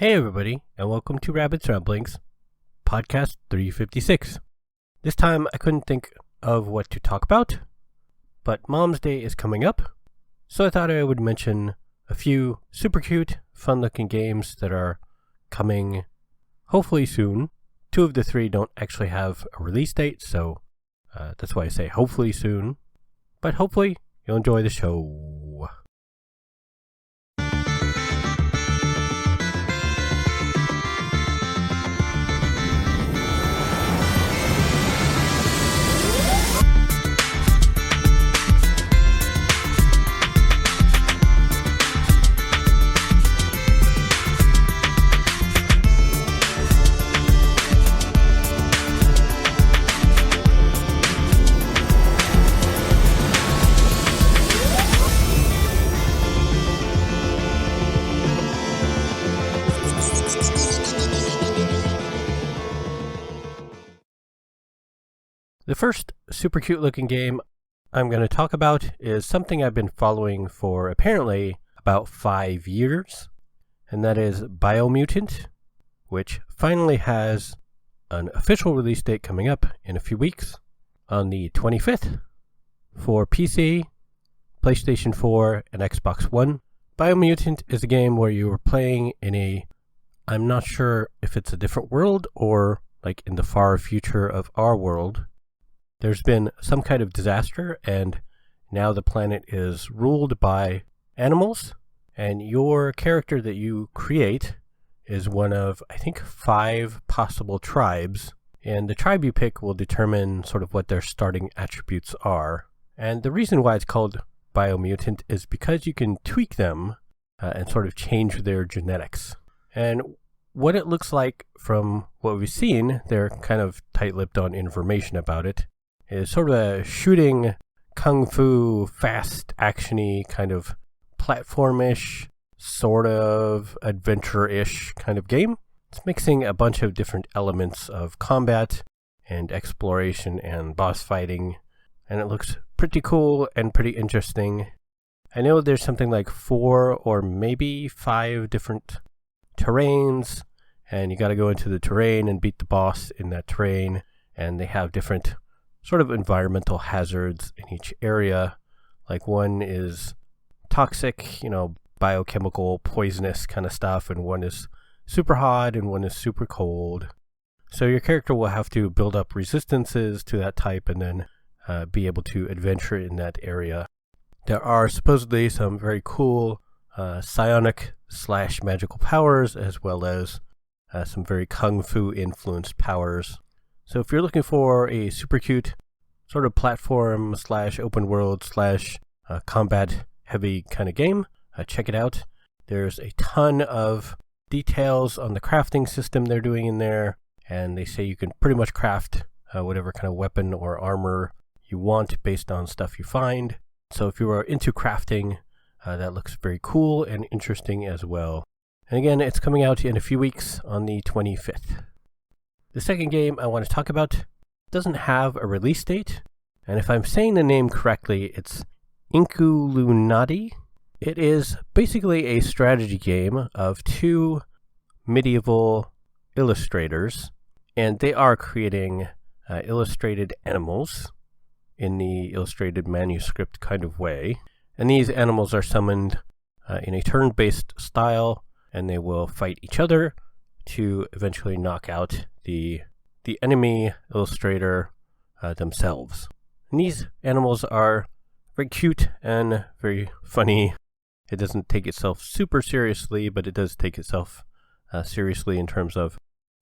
Hey everybody, and welcome to rabb1t's Ramblings, podcast 356. This time I couldn't think of what to talk about, but Mom's Day is coming up, so I thought I would mention a few super cute, fun-looking games that are coming hopefully soon. Two of the three don't actually have a release date, so that's why I say hopefully soon. But hopefully you'll enjoy the show. The first super cute looking game I'm going to talk about is something I've been following for apparently about 5 years, and that is Biomutant, which finally has an official release date coming up in a few weeks on the 25th for PC, PlayStation 4, and Xbox One. Biomutant is a game where you are playing in I'm not sure if it's a different world or like in the far future of our world. There's been some kind of disaster, and now the planet is ruled by animals, and your character that you create is one of, I think, 5 possible tribes, and the tribe you pick will determine sort of what their starting attributes are. And the reason why it's called Biomutant is because you can tweak them and sort of change their genetics. And what it looks like from what we've seen, they're kind of tight-lipped on information about it, is sort of a shooting, kung fu, fast, actiony kind of platformish, sort of adventure-ish kind of game. It's mixing a bunch of different elements of combat and exploration and boss fighting, and it looks pretty cool and pretty interesting. I know there's something like 4 or maybe 5 different terrains, and you got to go into the terrain and beat the boss in that terrain, and they have different sort of environmental hazards in each area. Like one is toxic, biochemical, poisonous kind of stuff, and one is super hot and one is super cold. So your character will have to build up resistances to that type and then be able to adventure in that area. There are supposedly some very cool psionic / magical powers, as well as some very kung fu influenced powers. So if you're looking for a super cute sort of platform / open world / combat heavy kind of game, check it out. There's a ton of details on the crafting system they're doing in there, and they say you can pretty much craft whatever kind of weapon or armor you want based on stuff you find. So if you are into crafting, that looks very cool and interesting as well. And again, it's coming out in a few weeks on the 25th. The second game I want to talk about doesn't have a release date, and if I'm saying the name correctly, it's Inkulinati. It is basically a strategy game of 2 medieval illustrators, and they are creating illustrated animals in the illustrated manuscript kind of way. And these animals are summoned in a turn-based style, and they will fight each other to eventually knock out the enemy illustrator themselves. And these animals are very cute and very funny. It doesn't take itself super seriously, but it does take itself seriously in terms of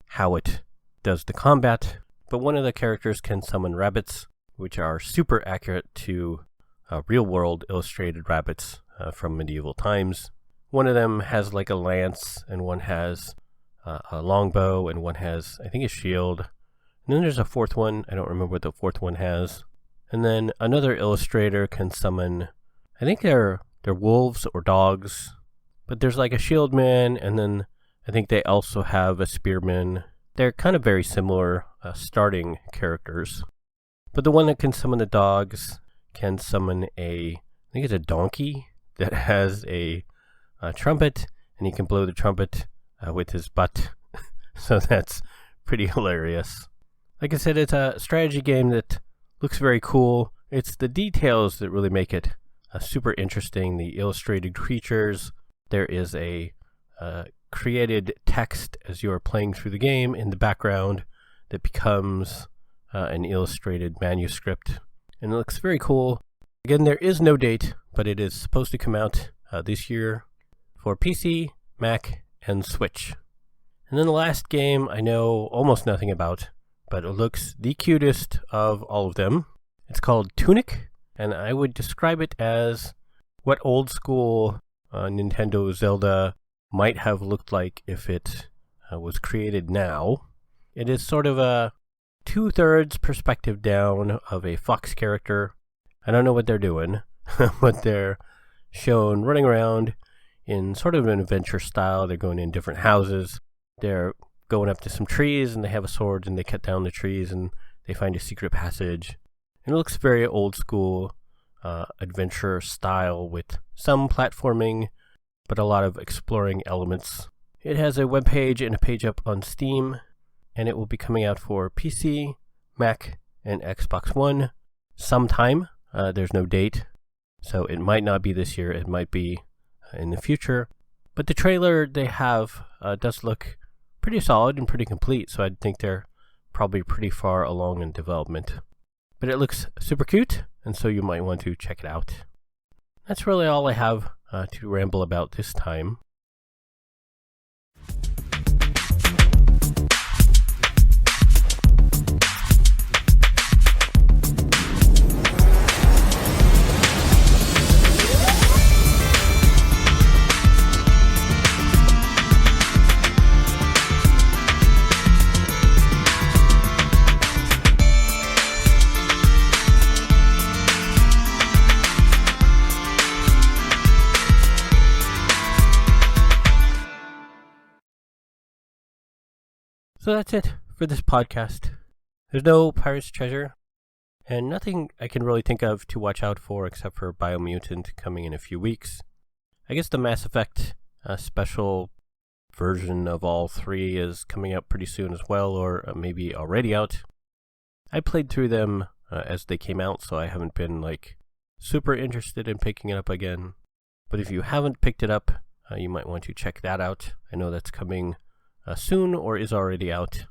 how it does the combat. But one of the characters can summon rabbits, which are super accurate to real-world illustrated rabbits from medieval times. One of them has like a lance, and one has a longbow, and one has, I think, a shield. And then there's a 4th one. I don't remember what the 4th one has. And then another illustrator can summon, I think they're wolves or dogs. But there's like a shieldman, and then I think they also have a spearman. They're kind of very similar starting characters. But the one that can summon the dogs can summon I think it's a donkey that has a trumpet, and he can blow the trumpet with his butt. So that's pretty hilarious. Like I said, it's a strategy game that looks very cool. It's the details that really make it super interesting. The illustrated creatures. There is a created text as you are playing through the game in the background that becomes an illustrated manuscript. And it looks very cool. Again, there is no date, but it is supposed to come out this year for PC, Mac, and Switch. And then the last game I know almost nothing about, but it looks the cutest of all of them. It's called Tunic, and I would describe it as what old school Nintendo Zelda might have looked like if it was created now. It is sort of a 2/3 perspective down of a fox character. I don't know what they're doing, but they're shown running around in sort of an adventure style. They're going in different houses. They're going up to some trees, and they have a sword, and they cut down the trees, and they find a secret passage. And it looks very old school adventure style with some platforming, but a lot of exploring elements. It has a web page and a page up on Steam, and it will be coming out for PC, Mac, and Xbox One sometime. There's no date, so it might not be this year. It might be in the future. But the trailer they have does look pretty solid and pretty complete, so I think they're probably pretty far along in development. But it looks super cute, and so you might want to check it out. That's really all I have to ramble about this time. So that's it for this podcast. There's no Pirate's Treasure, and nothing I can really think of to watch out for except for Biomutant coming in a few weeks. I guess the Mass Effect special version of all three is coming out pretty soon as well, or maybe already out. I played through them as they came out, so I haven't been super interested in picking it up again. But if you haven't picked it up, you might want to check that out. I know that's coming soon or is already out.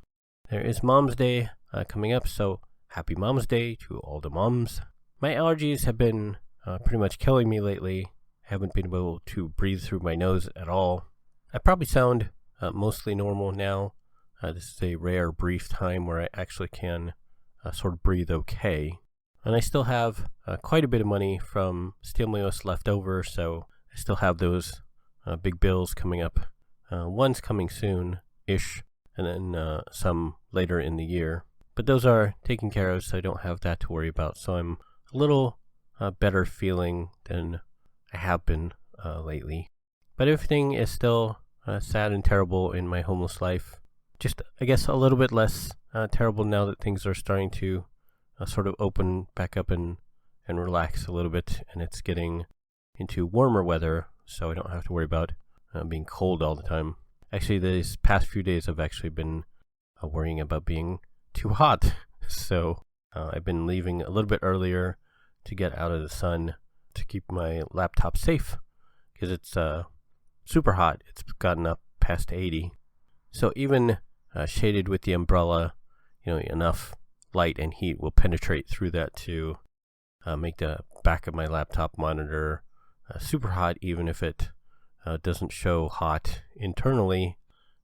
There is Mom's Day coming up, so happy Mom's Day to all the moms. My allergies have been pretty much killing me lately. I haven't been able to breathe through my nose at all. I probably sound mostly normal now. This is a rare, brief time where I actually can sort of breathe okay. And I still have quite a bit of money from stimulus left over, so I still have those big bills coming up. One's coming soon-ish, and then some later in the year. But those are taken care of, so I don't have that to worry about. So I'm a little better feeling than I have been lately. But everything is still sad and terrible in my homeless life. Just, I guess, a little bit less terrible now that things are starting to sort of open back up and relax a little bit, and it's getting into warmer weather, so I don't have to worry about being cold all the time. Actually, these past few days I've actually been worrying about being too hot. So I've been leaving a little bit earlier to get out of the sun to keep my laptop safe, because it's super hot. It's gotten up past 80. So even shaded with the umbrella, enough light and heat will penetrate through that to make the back of my laptop monitor super hot, even if it doesn't show hot internally.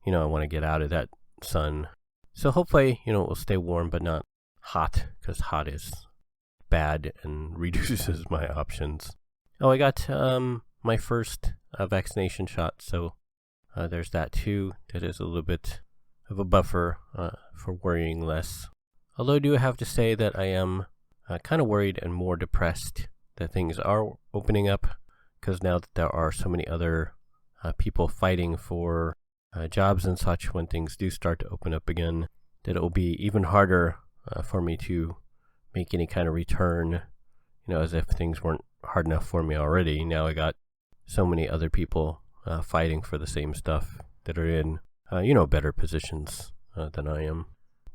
I want to get out of that sun. So hopefully, it will stay warm but not hot, because hot is bad and reduces my options. Oh, I got my first vaccination shot, so there's that too. That is a little bit of a buffer for worrying less. Although I do have to say that I am kind of worried and more depressed that things are opening up, because now that there are so many other people fighting for jobs and such, when things do start to open up again, that it will be even harder for me to make any kind of return, as if things weren't hard enough for me already. Now I got so many other people fighting for the same stuff. that are in, better positions than I am.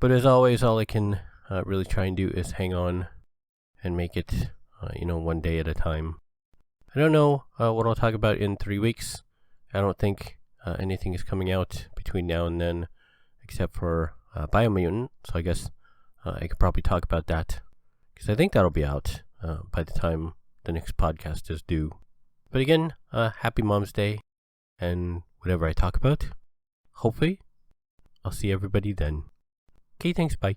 But as always, all I can really try and do is hang on and make it, one day at a time. I don't know what I'll talk about in 3 weeks. I don't think anything is coming out between now and then, except for Biomutant. So I guess I could probably talk about that, because I think that'll be out by the time the next podcast is due. But again, happy Mom's Day, and whatever I talk about, hopefully I'll see everybody then. Okay, thanks, bye.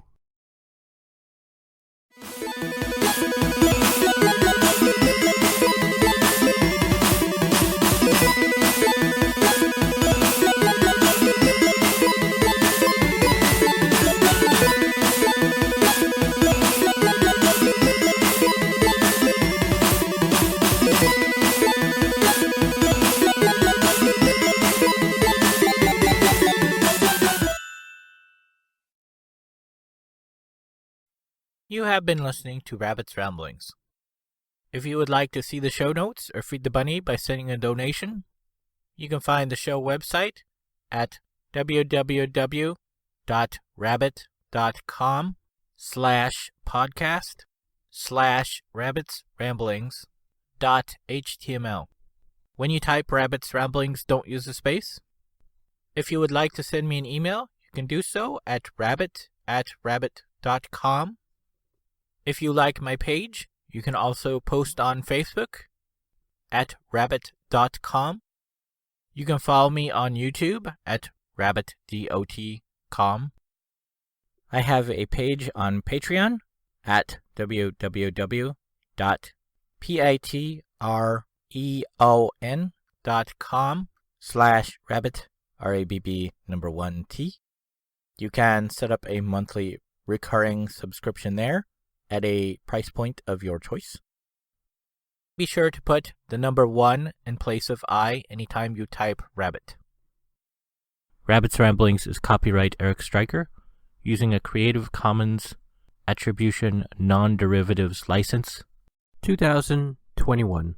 You have been listening to Rabbit's Ramblings. If you would like to see the show notes or feed the bunny by sending a donation, you can find the show website at www.rabbit.com/podcast/rabbitsramblings.html. When you type Rabbit's Ramblings, don't use a space. If you would like to send me an email, you can do so at rabbit@rabbit.com. If you like my page, you can also post on Facebook at rabb1t's. You can follow me on YouTube at rabb1t's. I have a page on Patreon at www.patreon.com/rabbit, RABB1T. You can set up a monthly recurring subscription there at a price point of your choice. Be sure to put the number 1 in place of I anytime you type rabbit. Rabbit's Ramblings is copyright Eric Stryker, using a Creative Commons Attribution Non-Derivatives License, 2021.